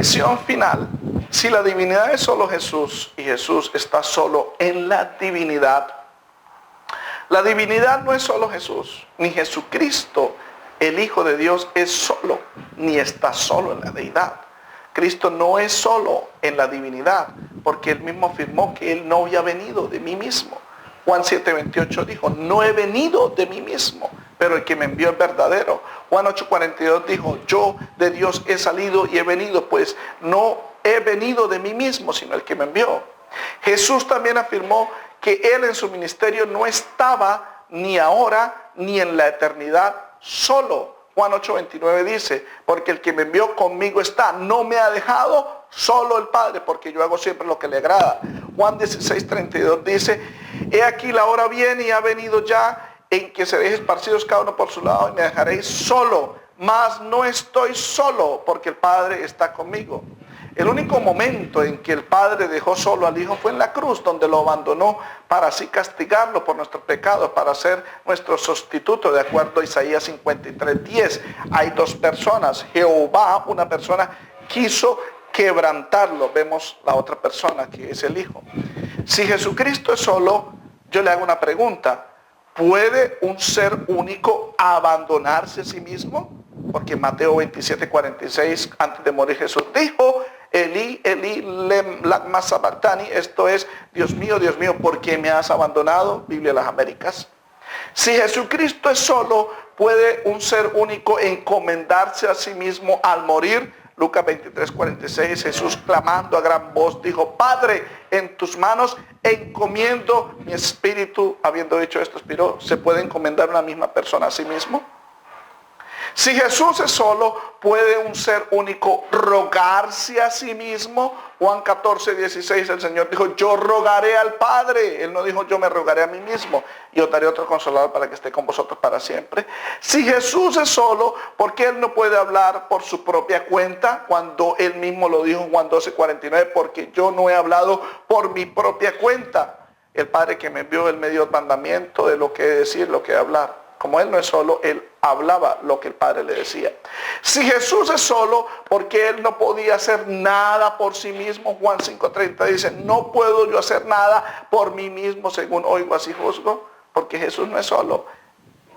Reflexión final. Si la divinidad es solo Jesús y Jesús está solo en la divinidad no es solo Jesús, ni Jesucristo, el Hijo de Dios, es solo, ni está solo en la deidad. Cristo no es solo en la divinidad, porque Él mismo afirmó que Él no había venido de mí mismo. Juan 7:28 dijo, no he venido de mí mismo, pero el que me envió es verdadero. Juan 8:42 dijo, yo de Dios he salido y he venido, pues no he venido de mí mismo, sino el que me envió. Jesús también afirmó que Él en su ministerio no estaba ni ahora ni en la eternidad solo. Juan 8:29 dice, porque el que me envió conmigo está, no me ha dejado solo el Padre, porque yo hago siempre lo que le agrada. Juan 16:32 dice, he aquí la hora viene y ha venido ya en que seréis esparcidos cada uno por su lado y me dejaréis solo, mas no estoy solo, porque el Padre está conmigo. El único momento en que el Padre dejó solo al Hijo fue en la cruz, donde lo abandonó para así castigarlo por nuestros pecados, para ser nuestro sustituto, de acuerdo a Isaías 53:10. Hay dos personas. Jehová, una persona, quiso quebrantarlo. Vemos la otra persona, que es el Hijo. Si Jesucristo es solo, yo le hago una pregunta. ¿Puede un ser único abandonarse a sí mismo? Porque Mateo 27:46, antes de morir Jesús dijo, Elí, Elí, lama sabactani, esto es, Dios mío, ¿por qué me has abandonado? Biblia de las Américas. Si Jesucristo es solo, ¿puede un ser único encomendarse a sí mismo al morir? Lucas 23:46, Jesús clamando a gran voz dijo, Padre, en tus manos encomiendo mi espíritu. Habiendo dicho esto, expiró. ¿Se puede encomendar una misma persona a sí mismo? Si Jesús es solo, ¿puede un ser único rogarse a sí mismo? Juan 14:16, el Señor dijo, yo rogaré al Padre. Él no dijo, yo me rogaré a mí mismo y os daré otro consolador para que esté con vosotros para siempre. Si Jesús es solo, ¿por qué Él no puede hablar por su propia cuenta? Cuando Él mismo lo dijo en Juan 12:49, porque yo no he hablado por mi propia cuenta. El Padre que me envió, Él me dio el mandamiento de lo que decir, lo que hablar. Como Él no es solo, Él hablaba lo que el Padre le decía. Si Jesús es solo, porque Él no podía hacer nada por sí mismo. Juan 5:30 dice, no puedo yo hacer nada por mí mismo, según oigo así juzgo. Porque Jesús no es solo.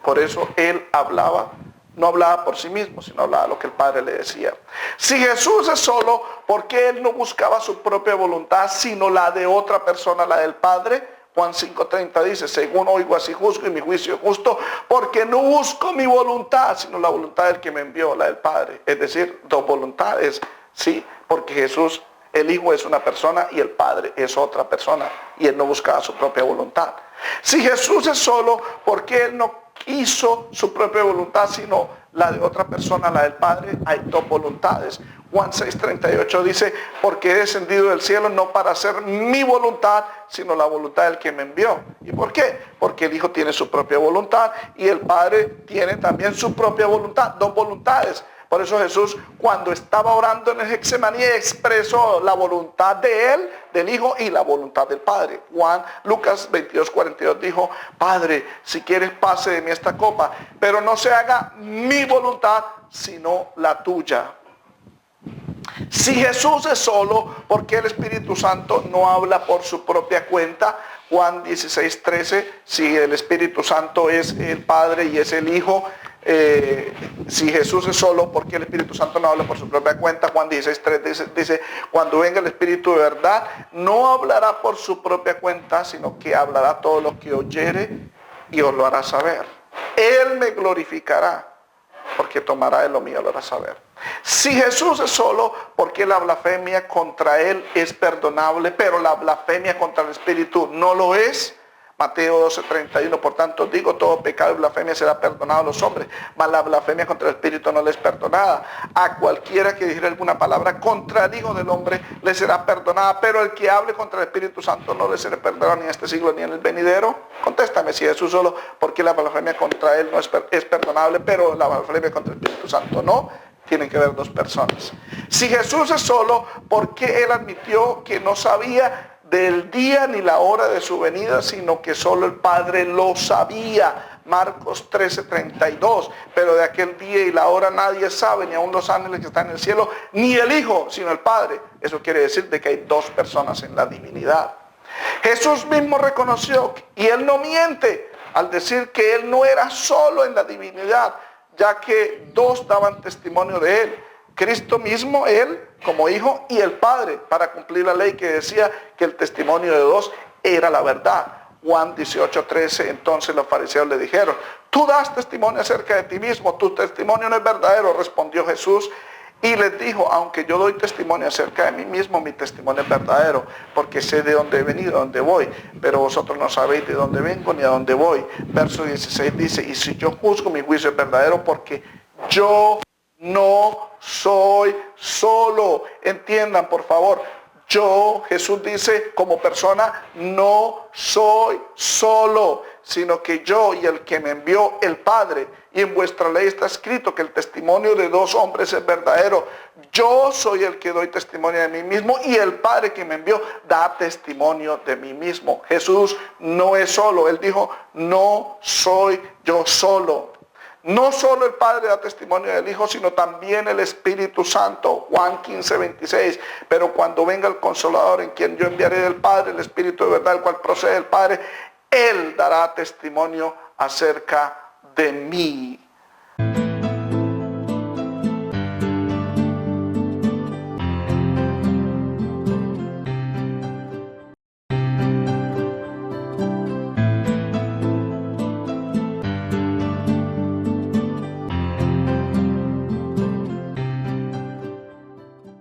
Por eso Él hablaba, no hablaba por sí mismo, sino hablaba lo que el Padre le decía. Si Jesús es solo, porque Él no buscaba su propia voluntad, sino la de otra persona, la del Padre. Juan 5:30 dice, según oigo así juzgo y mi juicio es justo, porque no busco mi voluntad, sino la voluntad del que me envió, la del Padre. Es decir, dos voluntades, sí, porque Jesús, el Hijo es una persona y el Padre es otra persona, y Él no buscaba su propia voluntad. Si Jesús es solo, ¿por qué Él no hizo su propia voluntad, sino la de otra persona, la del Padre? Hay dos voluntades. Juan 6:38 dice, porque he descendido del cielo no para hacer mi voluntad, sino la voluntad del que me envió. ¿Y por qué? Porque el Hijo tiene su propia voluntad y el Padre tiene también su propia voluntad, dos voluntades. Por eso Jesús, cuando estaba orando en el Getsemaní, expresó la voluntad de Él, del Hijo, y la voluntad del Padre. Lucas 22:42 dijo, Padre, si quieres pase de mí esta copa, pero no se haga mi voluntad, sino la tuya. Si Jesús es solo, ¿por qué el Espíritu Santo no habla por su propia cuenta? Juan 16:13, si el Espíritu Santo es el Padre y es el Hijo, si Jesús es solo, ¿por qué el Espíritu Santo no habla por su propia cuenta? Juan 16:3 dice, cuando venga el Espíritu de verdad, no hablará por su propia cuenta, sino que hablará todo lo que oyere y os lo hará saber. Él me glorificará, porque tomará de lo mío y lo hará saber. Si Jesús es solo, porque la blasfemia contra Él es perdonable, pero la blasfemia contra el Espíritu no lo es. Mateo 12:31, por tanto digo, todo pecado y blasfemia será perdonado a los hombres, mas la blasfemia contra el Espíritu no le es perdonada. A cualquiera que dijera alguna palabra contra el Hijo del Hombre le será perdonada, pero el que hable contra el Espíritu Santo no le será perdonado ni en este siglo ni en el venidero. Contéstame, si Jesús solo, porque la blasfemia contra Él no es perdonable, pero la blasfemia contra el Espíritu Santo no. Tienen que ver dos personas. Si Jesús es solo, ¿por qué Él admitió que no sabía del día ni la hora de su venida, sino que solo el Padre lo sabía? Marcos 13:32. Pero de aquel día y la hora nadie sabe, ni aun los ángeles que están en el cielo, ni el Hijo, sino el Padre. Eso quiere decir de que hay dos personas en la divinidad. Jesús mismo reconoció, y Él no miente al decir que Él no era solo en la divinidad, ya que dos daban testimonio de Él. Cristo mismo, Él como Hijo, y el Padre, para cumplir la ley que decía que el testimonio de dos era la verdad. Juan 18:13, entonces los fariseos le dijeron, tú das testimonio acerca de ti mismo, tu testimonio no es verdadero, respondió Jesús. Y les dijo, aunque yo doy testimonio acerca de mí mismo, mi testimonio es verdadero, porque sé de dónde he venido, de dónde voy, pero vosotros no sabéis de dónde vengo ni a dónde voy. Verso 16 dice, y si yo juzgo, mi juicio es verdadero, porque yo no soy solo. Entiendan, por favor, yo, Jesús dice, como persona, no soy solo, sino que yo y el que me envió, el Padre. Y en vuestra ley está escrito que el testimonio de dos hombres es verdadero. Yo soy el que doy testimonio de mí mismo y el Padre que me envió da testimonio de mí mismo. Jesús no es solo. Él dijo, no soy yo solo. No solo el Padre da testimonio del Hijo, sino también el Espíritu Santo. Juan 15:26. Pero cuando venga el Consolador, en quien yo enviaré del Padre, el Espíritu de verdad, el cual procede del Padre, Él dará testimonio acerca de mí.